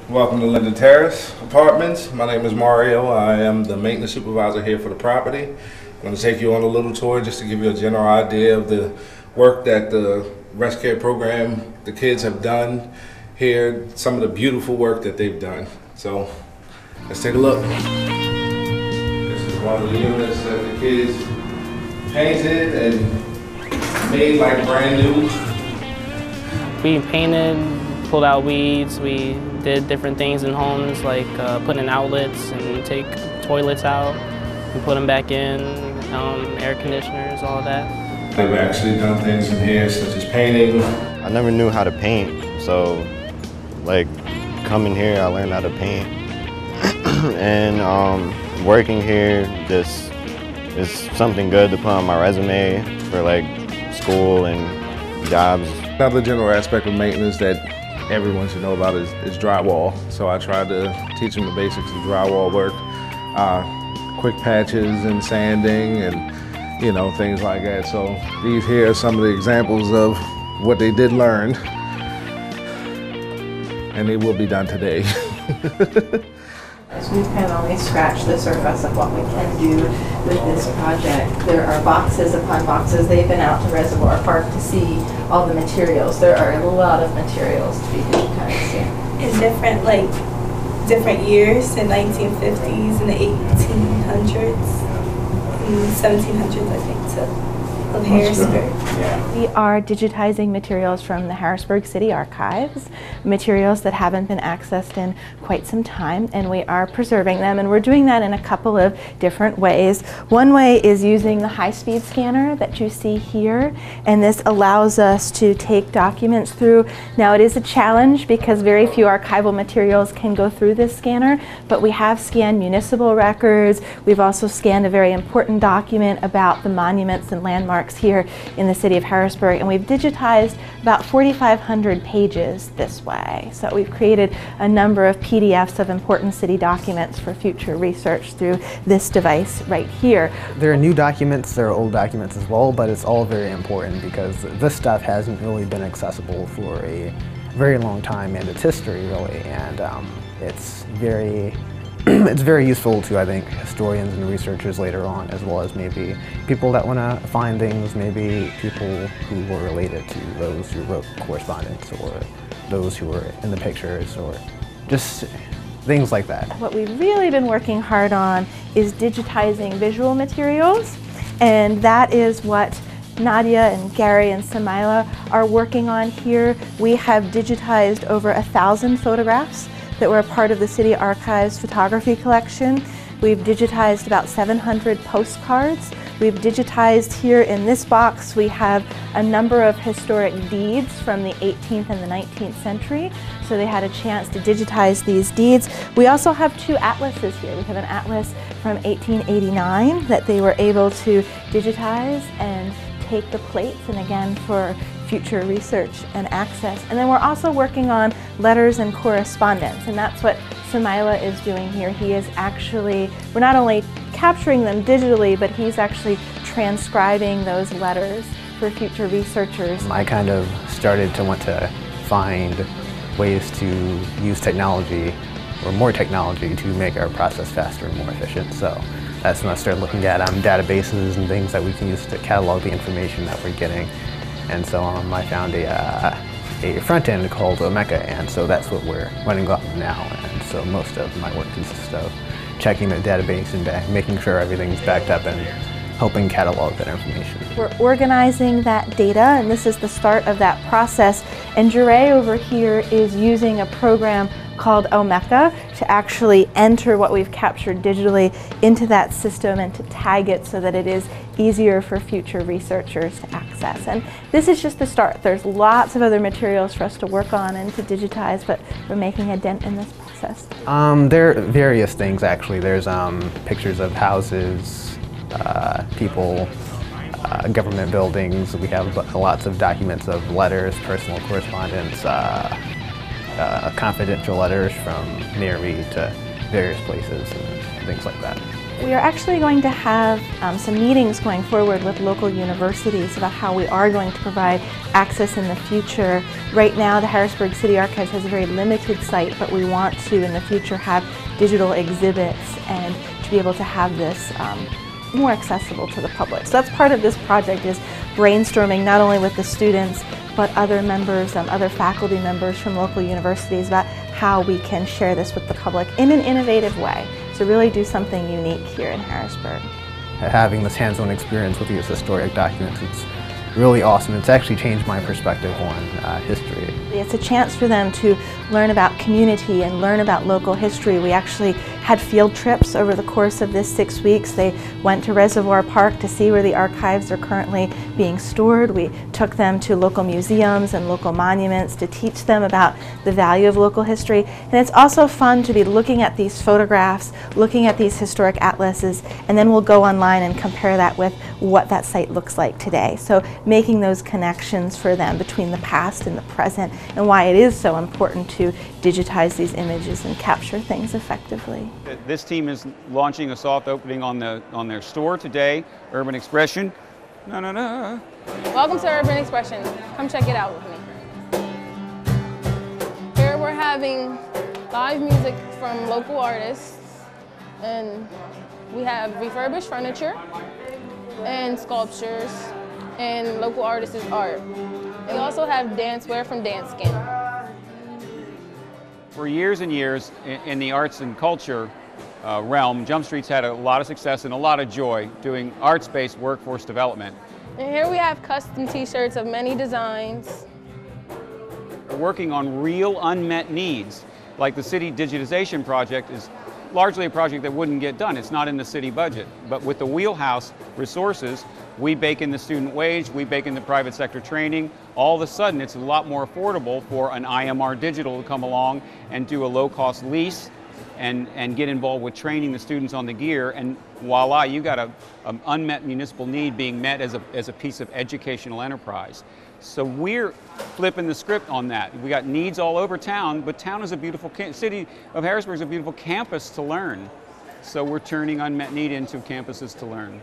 Welcome to Linden Terrace Apartments. My name is Mario. I am the maintenance supervisor here for the property. I'm going to take you on a little tour just to give you a general idea of the work that the rest care program, the kids have done here, some of the beautiful work that they've done. So let's take a look. This is one of the units that the kids painted and made like brand new. We painted, pulled out weeds, we did different things in homes like put in outlets and take toilets out and put them back in, air conditioners, all of that. They've actually done things in here such as painting. I never knew how to paint, so like coming here I learned how to paint. And working here just is something good to put on my resume for like school and jobs. Another general aspect of maintenance that everyone should know about is drywall. So I tried to teach them the basics of drywall work, quick patches and sanding and things like that. So these here are some of the examples of what they did learn, and they will be done today. So we've kind of only scratched the surface of what we can do with this project. There are boxes upon boxes. They've been out to Reservoir Park to see all the materials. There are a lot of materials to be digitized here. In different years, the 1950s and the 1800s and 1700s, I think, so. Of Harrisburg. Yeah. We are digitizing materials from the Harrisburg City Archives, materials that haven't been accessed in quite some time, and we are preserving them, and we're doing that in a couple of different ways. One way is using the high-speed scanner that you see here, and this allows us to take documents through. Now it is a challenge because very few archival materials can go through this scanner, but we have scanned municipal records. We've also scanned a very important document about the monuments and landmarks here in the city of Harrisburg, and we've digitized about 4,500 pages this way. So we've created a number of PDFs of important city documents for future research through this device right here. There are new documents, there are old documents as well, but it's all very important because this stuff hasn't really been accessible for a very long time in its history, really, and it's very useful to, I think, historians and researchers later on, as well as maybe people that want to find things, maybe people who were related to those who wrote Correspondence, or those who were in the pictures, or just things like that. What we've really been working hard on is digitizing visual materials, and that is what Nadia and Gary and Samila are working on here. We have digitized over 1,000 photographs that were a part of the City Archives photography collection. We've digitized about 700 postcards. We've digitized here in this box, we have a number of historic deeds from the 18th and the 19th century. So they had a chance to digitize these deeds. We also have 2 atlases here. We have an atlas from 1889 that they were able to digitize and take the plates, and again for future research and access. And then we're also working on letters and correspondence, and that's what Samila is doing here. He is actually, we're not only capturing them digitally, but he's actually transcribing those letters for future researchers. I kind of started to want to find ways to use technology, or more technology, to make our process faster and more efficient. So that's when I started looking at databases and things that we can use to catalog the information that we're getting. And so I found a front end called Omeka, and so that's what we're running off of now. And so most of my work consists of checking the database and making sure everything's backed up and helping catalog that information. We're organizing that data, and this is the start of that process. And Jure over here is using a program called Omeka to actually enter what we've captured digitally into that system and to tag it so that it is easier for future researchers to access. And this is just the start. There's lots of other materials for us to work on and to digitize, but we're making a dent in this process. There are various things, actually. There's pictures of houses, people, government buildings. We have lots of documents of letters, personal correspondence, confidential letters from Mayor Reed to various places and things like that. We are actually going to have some meetings going forward with local universities about how we are going to provide access in the future. Right now the Harrisburg City Archives has a very limited site, but we want to in the future have digital exhibits and to be able to have this more accessible to the public. So that's part of this project, is brainstorming not only with the students but other members, other faculty members from local universities about how we can share this with the public in an innovative way to really do something unique here in Harrisburg. Having this hands-on experience with these historic documents, it's really awesome. It's actually changed my perspective on history. It's a chance for them to learn about community and learn about local history. We actually had field trips over the course of this 6 weeks. They went to Reservoir Park to see where the archives are currently being stored. We took them to local museums and local monuments to teach them about the value of local history. And it's also fun to be looking at these photographs, looking at these historic atlases, and then we'll go online and compare that with what that site looks like today. So making those connections for them between the past and the present, and why it is so important to digitize these images and capture things effectively. This team is launching a soft opening on their store today, Urban Expression. Welcome to Urban Expression. Come check it out with me. Here we're having live music from local artists, and we have refurbished furniture and sculptures and local artists' art. We also have dancewear from Dance Skin. For years and years in the arts and culture realm, Jump Street's had a lot of success and a lot of joy doing arts-based workforce development. And here we have custom t-shirts of many designs. We're working on real unmet needs, like the city digitization project is largely a project that wouldn't get done. It's not in the city budget. But with the wheelhouse resources, we bake in the student wage, we bake in the private sector training. All of a sudden, it's a lot more affordable for an IMR Digital to come along and do a low-cost lease and get involved with training the students on the gear. And voila, you got an unmet municipal need being met as a piece of educational enterprise. So we're flipping the script on that. We got needs all over town, but town is a beautiful, city of Harrisburg is a beautiful campus to learn. So we're turning unmet need into campuses to learn.